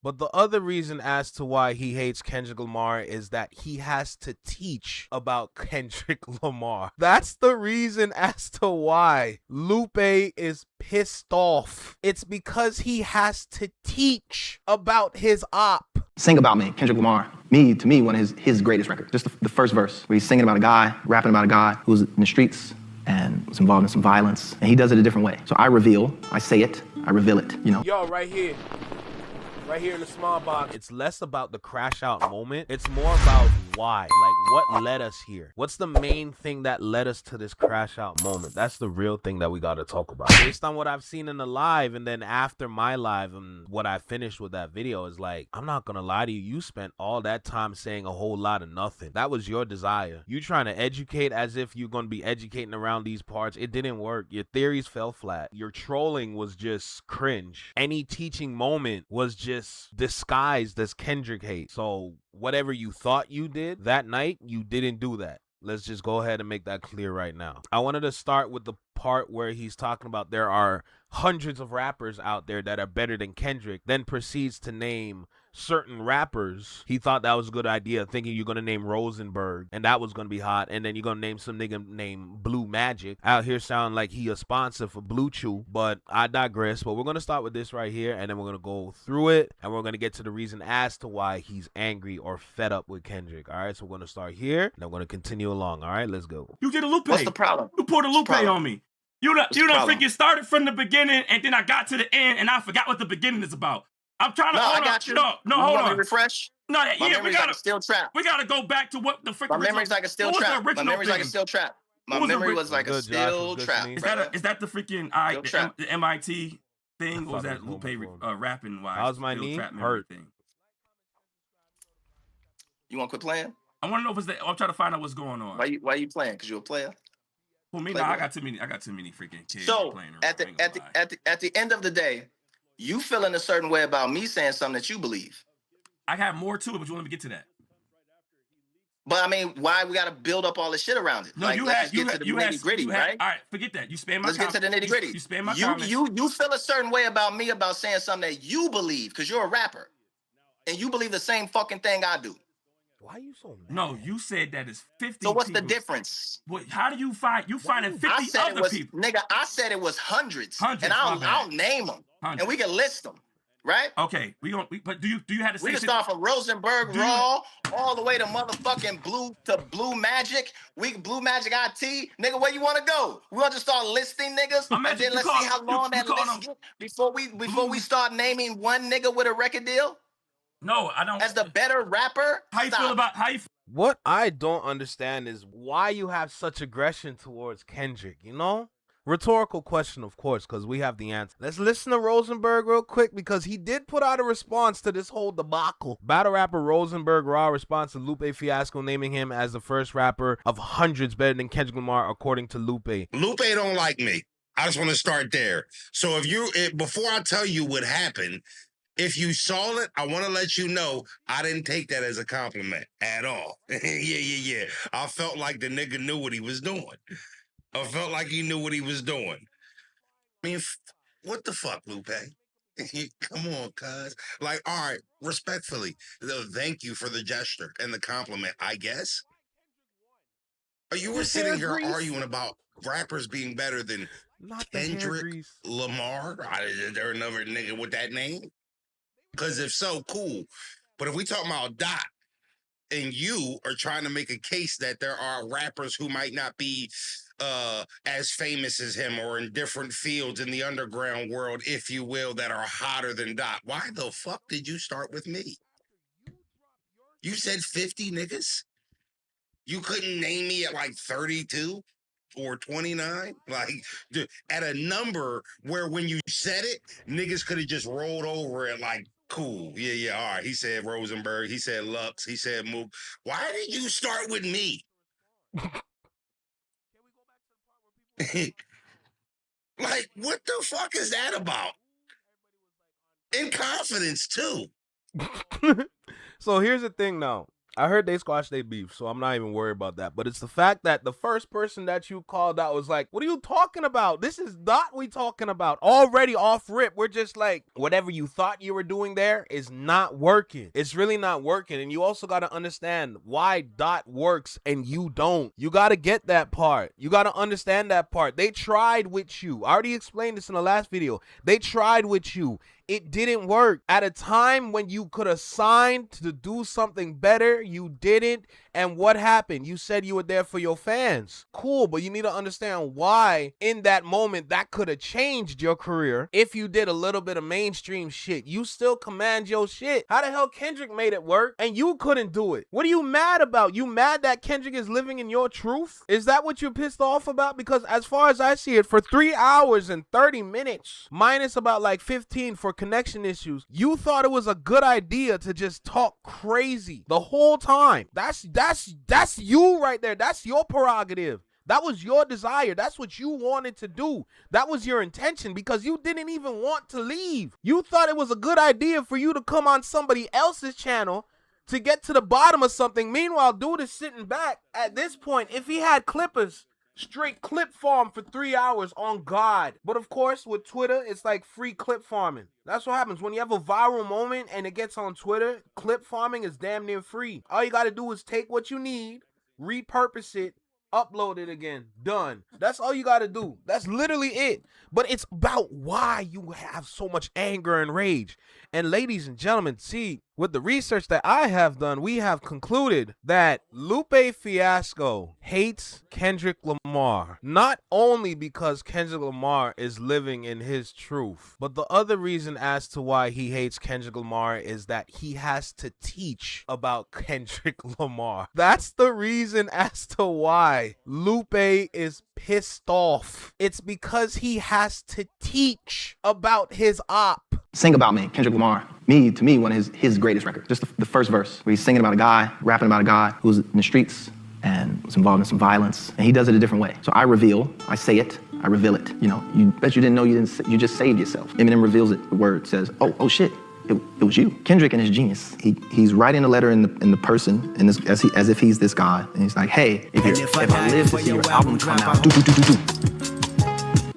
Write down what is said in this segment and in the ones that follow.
But the other reason as to why he hates Kendrick Lamar is that he has to teach about Kendrick Lamar. That's the reason as to why Lupe is pissed off. It's because he has to teach about his op. Sing About Me, Kendrick Lamar. To me, one of his greatest records. Just the first verse, where he's singing about a guy, rapping about a guy who was in the streets and was involved in some violence. And he does it a different way. So I say it, I reveal it, you know. Yo, right here in the small box, it's less about the crash out moment. It's more about why, like what led us here. What's the main thing that led us to this crash out moment? That's the real thing that we got to talk about. Based on what I've seen in the live, and then after my live and what I finished with that video is like, I'm not gonna lie to you, you spent all that time saying a whole lot of nothing. That was your desire. You trying to educate as if you're gonna be educating around these parts. It didn't work. Your theories fell flat. Your trolling was just cringe. Any teaching moment was just disguised as Kendrick hate. So whatever you thought you did that night, you didn't do that. Let's just go ahead and make that clear right now. I wanted to start with the part where he's talking about there are hundreds of rappers out there that are better than Kendrick, then proceeds to name certain rappers. He thought that was a good idea, thinking you're gonna name Rosenberg and that was gonna be hot, and then you're gonna name some nigga named Blue Magic. Out here sound like he a sponsor for Blue Chew, but I digress. But we're gonna start with this right here, and then we're gonna go through it, and we're gonna get to the reason as to why he's angry or fed up with Kendrick. All right, so we're gonna start here, and I'm gonna continue along. All right, let's go. You did a Lupe. What's the problem? You poured a Lupe on me. You done freaking started from the beginning, and then I got to the end, and I forgot what the beginning is about. I'm trying to. No, hold I got on. you. No, hold on. Refresh. No, My memory's like a steel trap. We gotta go back to what the freaking. My memory's like a steel trap. My memory's like a steel trap. My memory was like a steel trap. Is that the freaking the MIT thing, or was that Lupe rapping wise? How's my knee? Hurt. Thing? You want to quit playing? I want to know if it's that. I'm trying to find out what's going on. Why you playing? Because you're a player. For me, I got too many freaking kids playing around. At the end of the day, you feeling a certain way about me saying something that you believe. I have more to it, but you want me to get to that? But I mean, why we got to build up all this shit around it? No, like, let's get to the nitty gritty, right? All right, forget that. You spam my. Let's get to the nitty gritty. You spam my comments. You feel a certain way about me about saying something that you believe because you're a rapper, and you believe the same fucking thing I do. Why are you so mad? No, you said that it's 50. So what's the difference? What? How do you find? You finding 50 other people? Nigga, I said it was hundreds and I'll name them, and we can list them. Right? Okay, but do you have to say? We can start from Rosenberg Raw all the way to motherfucking Blue Magic. Blue Magic IT. Nigga, where you want to go? We want to start listing niggas, and then let's see how long that list gets before we start naming one nigga with a record deal. No, I don't. As the better rapper. How you feel about What I don't understand is why you have such aggression towards Kendrick. You know. Rhetorical question, of course, because we have the answer. Let's listen to Rosenberg real quick, because he did put out a response to this whole debacle. Battle rapper Rosenberg Raw responds to Lupe Fiasco naming him as the first rapper of hundreds better than Kendrick Lamar, according to Lupe. Lupe don't like me. I just want to start there. So before I tell you what happened, if you saw it, I want to let you know I didn't take that as a compliment at all. Yeah. I felt like the nigga knew what he was doing. I felt like he knew what he was doing. I mean, what the fuck, Lupe? Come on, cuz. Like, all right, respectfully, thank you for the gesture and the compliment, I guess. You were sitting here arguing about rappers being better than Kendrick Lamar. Is there another nigga with that name? Because if so, cool. But if we talking about Dot, and you are trying to make a case that there are rappers who might not be as famous as him or in different fields in the underground world, if you will, that are hotter than Dot, why the fuck did you start with me? You said 50 niggas? You couldn't name me at like 32 or 29? Like, at a number where when you said it, niggas could have just rolled over it like, cool, yeah, all right. He said Rosenberg, he said Lux, he said Mook. Why did you start with me? Like, what the fuck is that about? In confidence, too. So here's the thing now. I heard they squashed their beef, so I'm not even worried about that. But it's the fact that the first person that you called out was like, what are you talking about? This is not we talking about. Already off rip, we're just like, whatever you thought you were doing there is not working. It's really not working. And you also got to understand why dot works and you don't. You got to get that part. You got to understand that part. They tried with you. I already explained this in the last video. They tried with you. It didn't work. At a time when you could have signed to do something better, you didn't. And what happened? You said you were there for your fans. Cool, but you need to understand why in that moment that could have changed your career if you did a little bit of mainstream shit. You still command your shit. How the hell Kendrick made it work and you couldn't do it? What are you mad about? You mad that Kendrick is living in your truth? Is that what you're pissed off about? Because as far as I see it, for 3 hours and 30 minutes, minus about like 15 for connection issues, you thought it was a good idea to just talk crazy the whole time. That's you right there. That's your prerogative. That was your desire. That's what you wanted to do. That was your intention because you didn't even want to leave. You thought it was a good idea for you to come on somebody else's channel to get to the bottom of something. Meanwhile, dude is sitting back. At this point, if he had clippers, straight clip farm for 3 hours on God. But of course, with Twitter, it's like free clip farming. That's what happens. When you have a viral moment and it gets on Twitter, clip farming is damn near free. All you got to do is take what you need, repurpose it, upload it again. Done. That's all you got to do. That's literally it. But it's about why you have so much anger and rage. And ladies and gentlemen, see, with the research that I have done, we have concluded that LUPE Fiasco hates Kendrick Lamar. Not only because Kendrick Lamar is living in his truth, but the other reason as to why he hates Kendrick Lamar is that he has to teach about Kendrick Lamar. That's the reason as to why LUPE is pissed off. It's because he has to teach about his op. Sing About Me, Kendrick Lamar. To me, one of his greatest records. Just the first verse, where he's singing about a guy, rapping about a guy who was in the streets and was involved in some violence, and he does it a different way. So I say it, I reveal it. You know, you bet you didn't know you just saved yourself. Eminem reveals it, the word says, oh shit, it was you. Kendrick and his genius. He's writing a letter in the person, and as if he's this guy, and he's like, hey, if I live to see your album come out,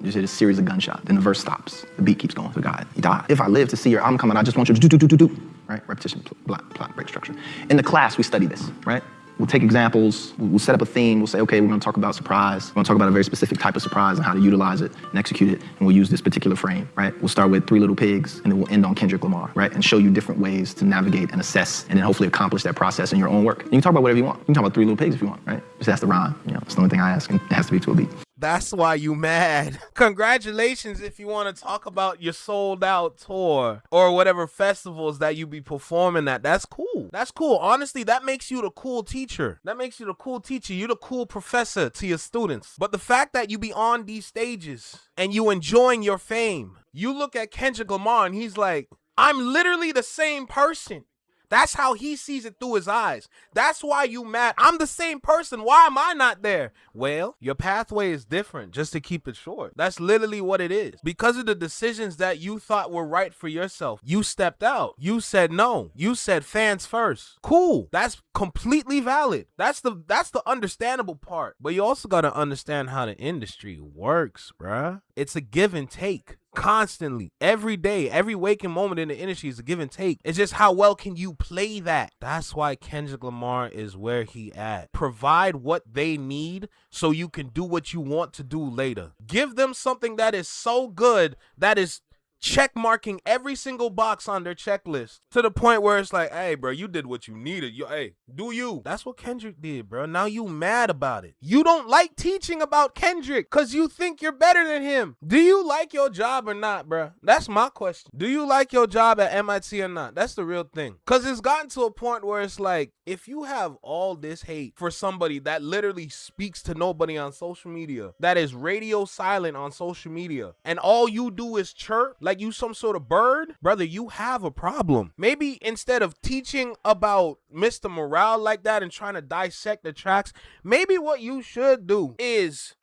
You just hear a series of gunshots. Then the verse stops. The beat keeps going. So God, he died. If I live to see your album come out, I just want you to do. Right? Repetition, plot, break, structure. In the class, we study this, right? We'll take examples. We'll set up a theme. We'll say, okay, we're going to talk about surprise. We're going to talk about a very specific type of surprise and how to utilize it and execute it. And we'll use this particular frame, right? We'll start with 3 Little Pigs, and then we'll end on Kendrick Lamar, right? And show you different ways to navigate and assess, and then hopefully accomplish that process in your own work. And you can talk about whatever you want. You can talk about 3 Little Pigs if you want, right? Just has to rhyme. You know, it's the only thing I ask, and it has to be to a beat. That's why you mad. Congratulations if you want to talk about your sold out tour or whatever festivals that you be performing at. That's cool. That's cool. Honestly, that makes you the cool teacher. You're the cool professor to your students. But the fact that you be on these stages and you enjoying your fame, you look at Kendrick Lamar and he's like, I'm literally the same person. That's how he sees it through his eyes. That's why you mad. I'm the same person. Why am I not there? Well, your pathway is different, just to keep it short. That's literally what it is. Because of the decisions that you thought were right for yourself, you stepped out. You said no. You said fans first. Cool. That's completely valid. That's the understandable part. But you also got to understand how the industry works, bruh. It's a give and take. Constantly, every day, every waking moment in the industry is a give and take. It's just how well can you play that? That's why Kendrick Lamar is where he at. Provide what they need so you can do what you want to do later. Give them something that is so good that is check marking every single box on their checklist to the point where it's like, hey, bro, you did what you needed. Hey, do you? That's what Kendrick did, bro. Now you mad about it. You don't like teaching about Kendrick because you think you're better than him. Do you like your job or not, bro? That's my question. Do you like your job at MIT or not? That's the real thing. Because it's gotten to a point where it's like, if you have all this hate for somebody that literally speaks to nobody on social media, that is radio silent on social media, and all you do is chirp like you some sort of bird, brother, you have a problem. Maybe instead of teaching about Mr. Morale like that and trying to dissect the tracks, maybe what you should do is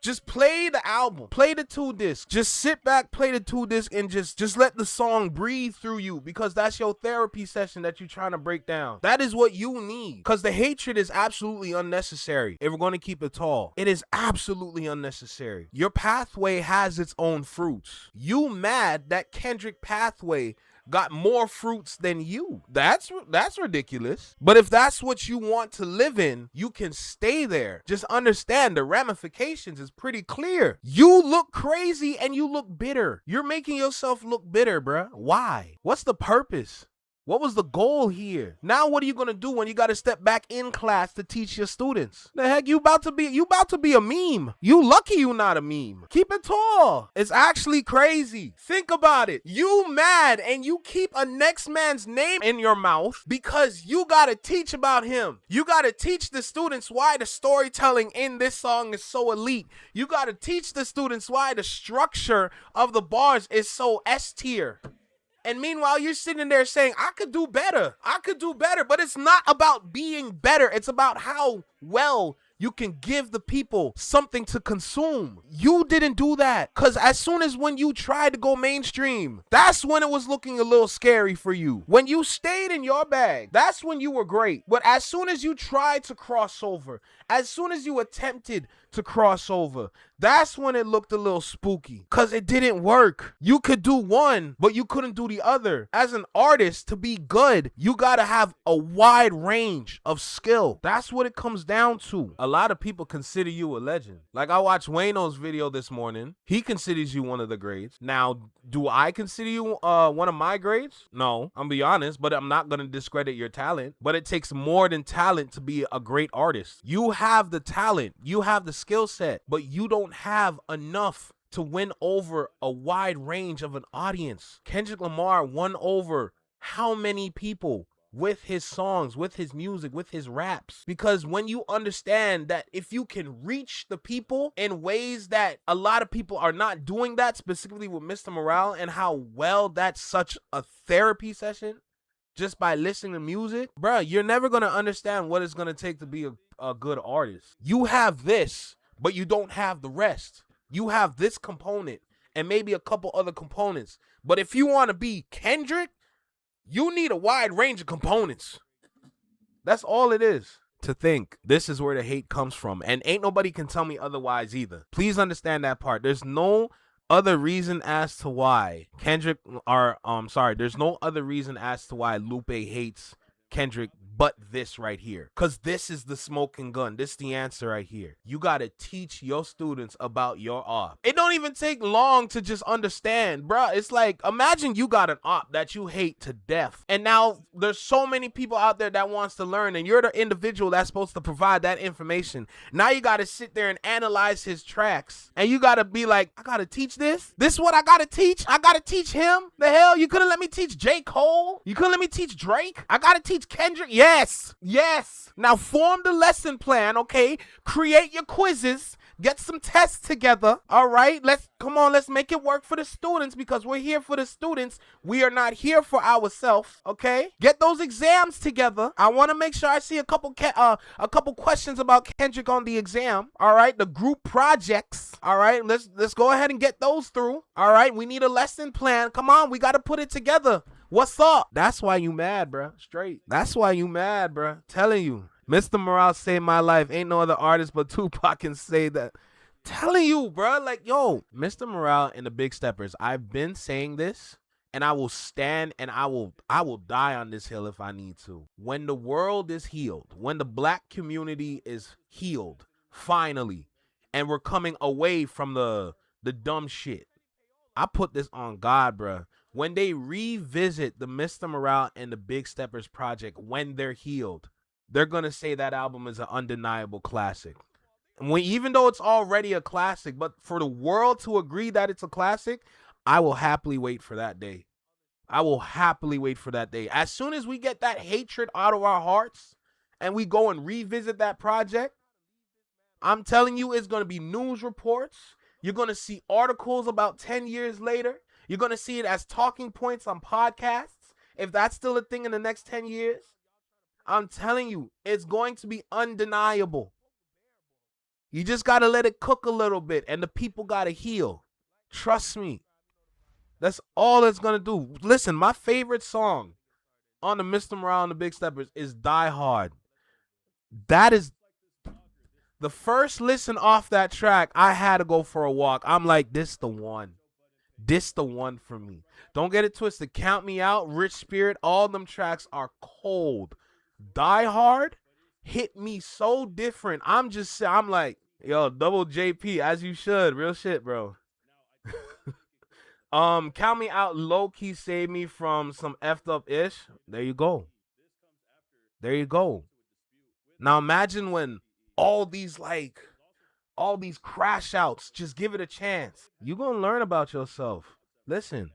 Just play the album. Play the 2 discs. Just sit back, play the 2 discs, and just let the song breathe through you, because that's your therapy session that you're trying to break down. That is what you need, because the hatred is absolutely unnecessary. If we're going to keep it tall, it is absolutely unnecessary. Your pathway has its own fruits. You mad that Kendrick pathway got more fruits than you? That's ridiculous. But if that's what you want to live in, you can stay there. Just understand the ramifications is pretty clear. You look crazy and you look bitter. You're making yourself look bitter, bruh. Why? What's the purpose? What was the goal here? Now what are you gonna do when you gotta step back in class to teach your students? The heck, you about to be a meme. You lucky you not a meme. Keep it tall. It's actually crazy. Think about it. You mad and you keep a next man's name in your mouth because you gotta teach about him. You gotta teach the students why the storytelling in this song is so elite. You gotta teach the students why the structure of the bars is so S tier. And meanwhile, you're sitting there saying, I could do better. I could do better. But it's not about being better. It's about how well you can give the people something to consume. You didn't do that. Because as soon as when you tried to go mainstream, that's when it was looking a little scary for you. When you stayed in your bag, that's when you were great. But as soon as you tried to cross over, as soon as you attempted to cross over, that's when it looked a little spooky, because it didn't work. You could do one, but you couldn't do the other. As an artist, to be good, you gotta have a wide range of skill. That's what it comes down to. A lot of people consider you a legend. Like, I watched Wayno's video this morning. He considers you one of the greats. Now, do I consider you one of my greats? No, I'm gonna be honest, but I'm not gonna discredit your talent. But it takes more than talent to be a great artist. You have the talent, you have the skill set, but you don't have enough to win over a wide range of an audience. Kendrick Lamar won over how many people with his songs, with his music, with his raps? Because when you understand that if you can reach the people in ways that a lot of people are not doing that, specifically with Mr. Morale, and how well that's such a therapy session just by listening to music, bro, you're never gonna understand what it's gonna take to be a good artist. You have this, but you don't have the rest. You have this component and maybe a couple other components. But if you want to be Kendrick, you need a wide range of components. That's all it is. To think this is where the hate comes from. And ain't nobody can tell me otherwise either. Please understand that part. There's no other reason as to why there's no other reason as to why Lupe hates Kendrick but this right here. Because this is the smoking gun. This is the answer right here. You got to teach your students about your op. It don't even take long to just understand, bruh. It's like, imagine you got an op that you hate to death. And now there's so many people out there that wants to learn, and you're the individual that's supposed to provide that information. Now you got to sit there and analyze his tracks. And you got to be like, I got to teach this? This is what I got to teach? I got to teach him? The hell? You couldn't let me teach J. Cole? You couldn't let me teach Drake? I got to teach Kendrick? Yes. Now form the lesson plan, okay? Create your quizzes. Get some tests together, all right? Let's make it work for the students, because we're here for the students. We are not here for ourselves, okay? Get those exams together. I want to make sure I see a couple questions about Kendrick on the exam, all right? The group projects, all right? Let's go ahead and get those through, all right? We need a lesson plan. Come on, we got to put it together. What's up? That's why you mad, bruh. Straight. That's why you mad, bruh. Telling you. Mr. Morale saved my life. Ain't no other artist but Tupac can say that. Telling you, bruh. Like, yo, Mr. Morale and the Big Steppers, I've been saying this, and I will stand and I will die on this hill if I need to. When the world is healed, when the black community is healed, finally, and we're coming away from the dumb shit, I put this on God, bruh. When they revisit the Mr. Morale and the Big Steppers project, when they're healed, they're going to say that album is an undeniable classic. Even though it's already a classic, but for the world to agree that it's a classic, I will happily wait for that day. I will happily wait for that day. As soon as we get that hatred out of our hearts and we go and revisit that project, I'm telling you, it's going to be news reports. You're going to see articles about 10 years later. You're going to see it as talking points on podcasts, if that's still a thing in the next 10 years. I'm telling you, it's going to be undeniable. You just got to let it cook a little bit, and the people got to heal. Trust me. That's all it's going to do. Listen, my favorite song on the Mr. Morale and the Big Steppers is Die Hard. That is the first listen off that track. I had to go for a walk. I'm like, this the one. This the one for me. Don't get it twisted. Count Me Out, Rich Spirit, all them tracks are cold. Die Hard hit me so different. I'm like, yo, double JP, as you should. Real shit, bro. Count Me Out low-key saved me from some effed up ish. There you go. There you go. Now imagine when all these crash outs, just give it a chance. You gonna learn about yourself. Listen.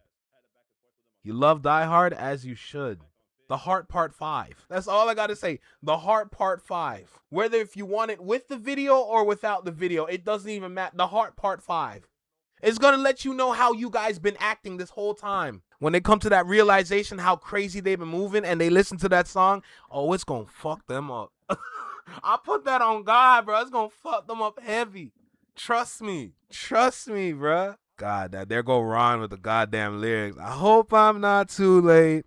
You love Die Hard as you should. The Heart Part 5. That's all I gotta say. The Heart Part 5. Whether if you want it with the video or without the video, it doesn't even matter. The Heart Part 5. It's gonna let you know how you guys been acting this whole time. When they come to that realization how crazy they've been moving and they listen to that song, oh, it's gonna fuck them up. I put that on God, bro. It's gonna fuck them up heavy. Trust me. Trust me, bro. God, there go Ron with the goddamn lyrics. I hope I'm not too late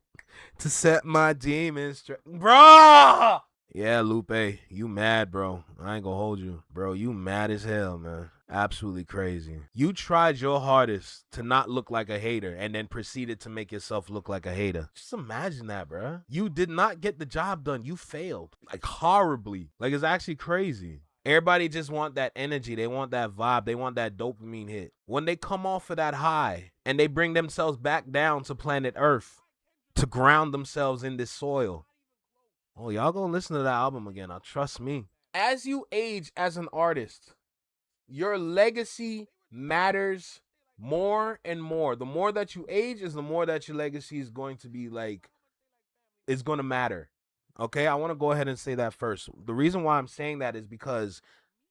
to set my demons straight. Bro! Yeah, Lupe, you mad, bro. I ain't gonna hold you. Bro, you mad as hell, man. Absolutely crazy. You tried your hardest to not look like a hater and then proceeded to make yourself look like a hater. Just imagine that, bro. You did not get the job done. You failed. Like, horribly. Like, it's actually crazy. Everybody just want that energy. They want that vibe. They want that dopamine hit. When they come off of that high and they bring themselves back down to planet Earth to ground themselves in this soil. Oh, y'all gonna listen to that album again. Now, trust me. As you age as an artist, your legacy matters more and more. The more that you age is the more that your legacy is going to be like, it's going to matter. Okay, I want to go ahead and say that first. The reason why I'm saying that is because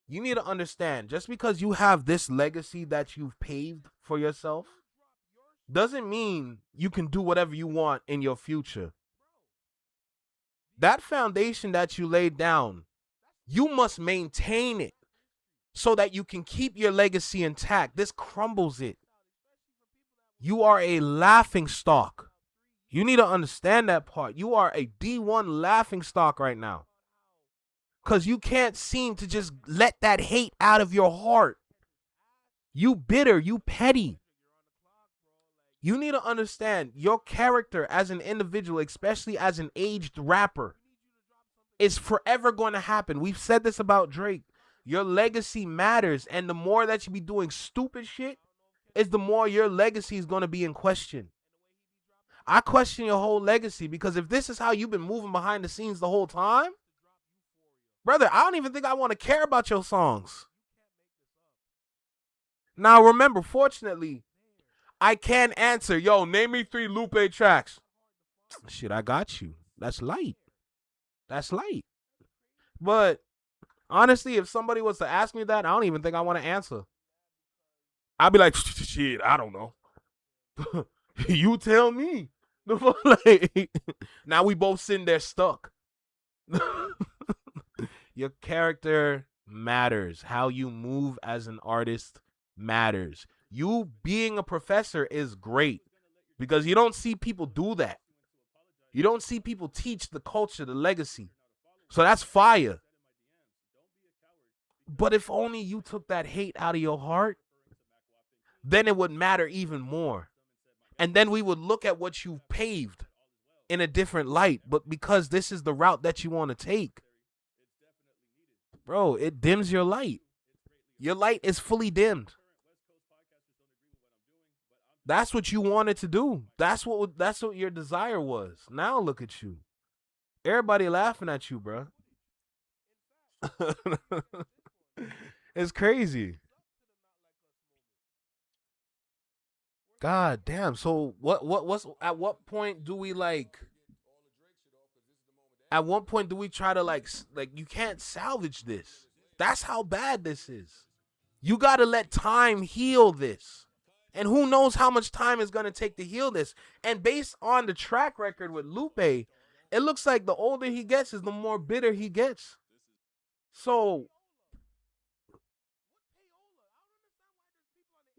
you need to understand, just because you have this legacy that you've paved for yourself doesn't mean you can do whatever you want in your future. That foundation that you laid down, you must maintain it so that you can keep your legacy intact. This crumbles it. You are a laughing stock. You need to understand that part. You are a D1 laughing stock right now. Because you can't seem to just let that hate out of your heart. You bitter, you petty. You need to understand your character as an individual, especially as an aged rapper, is forever going to happen. We've said this about Drake. Your legacy matters, and the more that you be doing stupid shit is the more your legacy is going to be in question. I question your whole legacy, because if this is how you've been moving behind the scenes the whole time, brother, I don't even think I want to care about your songs. Now, remember, fortunately, I can answer, yo, name me 3 Lupe tracks. Shit, I got you. That's light. That's light. But honestly, if somebody was to ask me that, I don't even think I want to answer. I'd be like, shit, I don't know. You tell me. Like, now we both sitting there stuck. Your character matters. How you move as an artist matters. You being a professor is great because you don't see people do that. You don't see people teach the culture, the legacy. So that's fire. But if only you took that hate out of your heart, then it would matter even more. And then we would look at what you've paved in a different light. But because this is the route that you want to take, bro, it dims your light. Your light is fully dimmed. That's what you wanted to do. That's what your desire was. Now look at you. Everybody laughing at you, bro. It's crazy. God damn. So what's at what point do we at what point do we try to like you can't salvage this? That's how bad this is. You got to let time heal this. And who knows how much time it's going to take to heal this. And based on the track record with Lupe, it looks like the older he gets is the more bitter he gets. So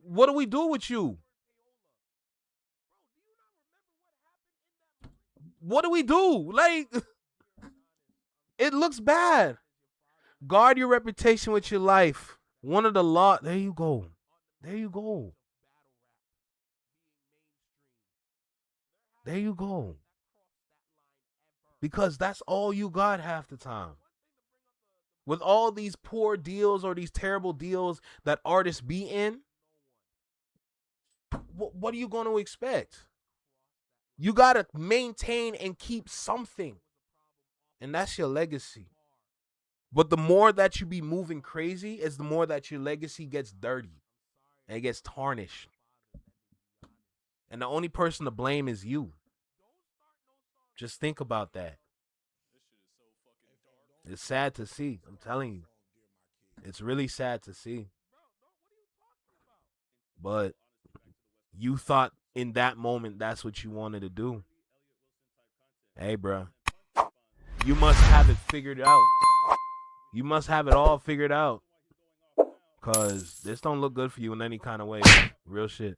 What do we do with you? What do we do? Like, it looks bad. Guard your reputation with your life. One of the law. There you go. There you go. There you go. Because that's all you got half the time. With all these poor deals or these terrible deals that artists be in, what are you going to expect? You got to maintain and keep something. And that's your legacy. But the more that you be moving crazy is the more that your legacy gets dirty and it gets tarnished. And the only person to blame is you. Just think about that. It's sad to see. I'm telling you. It's really sad to see. But you thought in that moment that's what you wanted to do. Hey, bro. You must have it figured out. You must have it all figured out. Because this don't look good for you in any kind of way. Real shit.